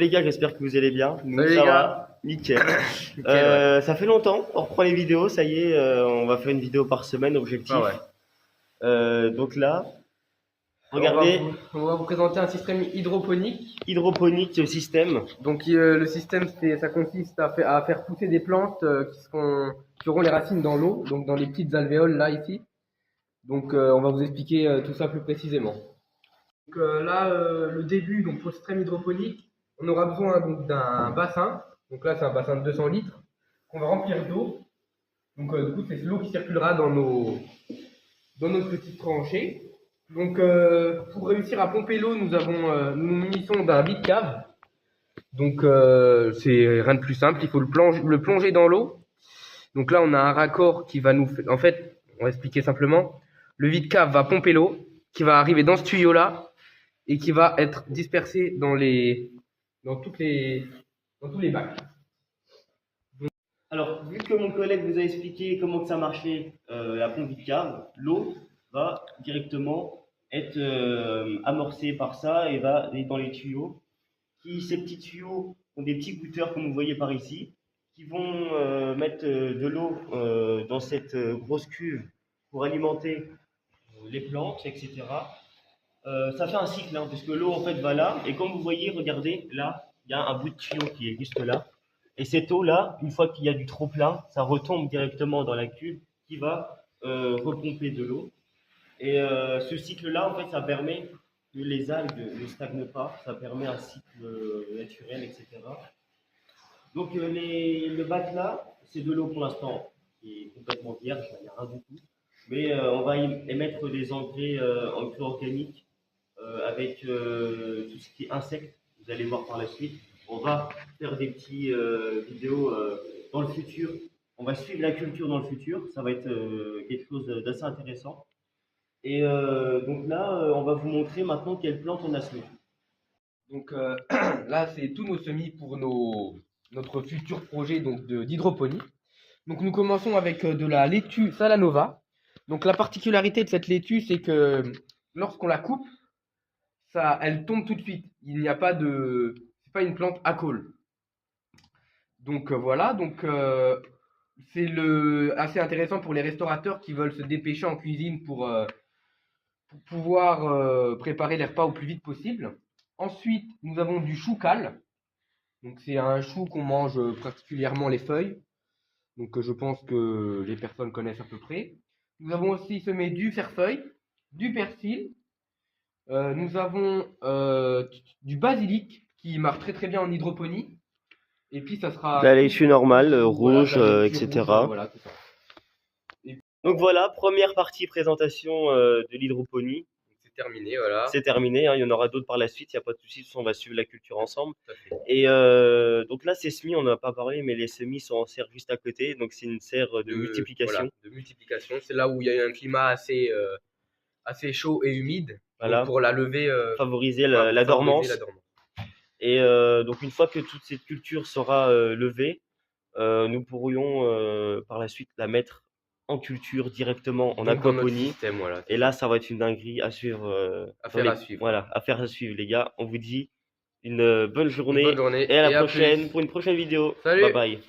les gars, j'espère que vous allez bien. Nous, Salut les ça gars. va, nickel. Nickel, ouais. Ça fait longtemps, on reprend les vidéos, ça y est, on va faire une vidéo par semaine, objectif. Ah ouais. Donc là, On regardez, on va vous présenter un système hydroponique. hydroponique système. Donc le système, ça consiste à faire pousser des plantes qui auront les racines dans l'eau, donc dans les petites alvéoles là ici. Donc on va vous expliquer tout ça plus précisément. Donc là, le début, donc pour le système hydroponique, on aura besoin donc d'un bassin. Donc là, c'est un bassin de 200 litres qu'on va remplir d'eau. Donc du coup, c'est l'eau qui circulera dans nos petites tranchées. Donc pour réussir à pomper l'eau, nous nous munissons d'un vide-cave. Donc c'est rien de plus simple, il faut le plonger dans l'eau. Donc là, on a un raccord qui va en fait, on va expliquer simplement. Le vide-cave va pomper l'eau, qui va arriver dans ce tuyau-là et qui va être dispersé dans tous les bacs. Alors, vu que mon collègue vous a expliqué comment que ça marchait, la pompe Vicar, l'eau va directement être amorcée par ça et va aller dans les tuyaux. Ces petits tuyaux ont des petits goutteurs, comme vous voyez par ici, qui vont mettre de l'eau dans cette grosse cuve pour alimenter les plantes, etc. Ça fait un cycle, hein, parce que l'eau en fait va là, et comme vous voyez, regardez, là, il y a un bout de tuyau qui est juste là. Et cette eau-là, une fois qu'il y a du trop-plein, ça retombe directement dans la cuve qui va repomper de l'eau. Et ce cycle-là, en fait, ça permet que les algues ne stagnent pas, ça permet un cycle naturel, etc. Donc le bac là, c'est de l'eau pour l'instant qui est complètement vierge, il n'y a rien du tout. Mais on va émettre des engrais organiques avec tout ce qui est insectes. Vous allez voir par la suite. On va faire des petits vidéos dans le futur. On va suivre la culture dans le futur. Ça va être quelque chose d'assez intéressant. Et donc là, on va vous montrer maintenant quelles plantes on a semées. Donc là, c'est tous nos semis pour notre futur projet donc d'hydroponie. Donc nous commençons avec de la laitue Salanova. Donc la particularité de cette laitue, c'est que lorsqu'on la coupe, elle tombe tout de suite. Il n'y a pas c'est pas une plante à col. Donc voilà, donc c'est assez intéressant pour les restaurateurs qui veulent se dépêcher en cuisine pour pouvoir préparer les repas au plus vite possible. Ensuite, nous avons du chou cal. Donc c'est un chou qu'on mange particulièrement les feuilles. Donc je pense que les personnes connaissent à peu près. Nous avons aussi semé du cerfeuil, du persil. Nous avons du basilic qui marche très très bien en hydroponie. Et puis ça sera La laitue normale, rouge, voilà, la laitue etc. rouge, voilà, tout ça. Donc voilà, première partie présentation de l'hydroponie. C'est terminé, voilà. C'est terminé, hein, il y en aura d'autres par la suite, il n'y a pas de souci, on va suivre la culture ensemble. Tout à fait. Et donc là, ces semis, on n'en a pas parlé, mais les semis sont en serre juste à côté, donc c'est une serre de multiplication. Voilà, de multiplication. C'est là où il y a un climat assez chaud et humide. Voilà. Donc pour la lever, Favoriser la dormance. Et donc une fois que toute cette culture sera levée, nous pourrions par la suite la mettre en culture directement en aquaponie. Voilà, et là, ça va être une dinguerie à suivre. à suivre. Voilà, affaire à suivre, les gars. On vous dit une bonne journée, Une bonne journée et à la à prochaine plus. pour une prochaine vidéo. Salut. Bye bye.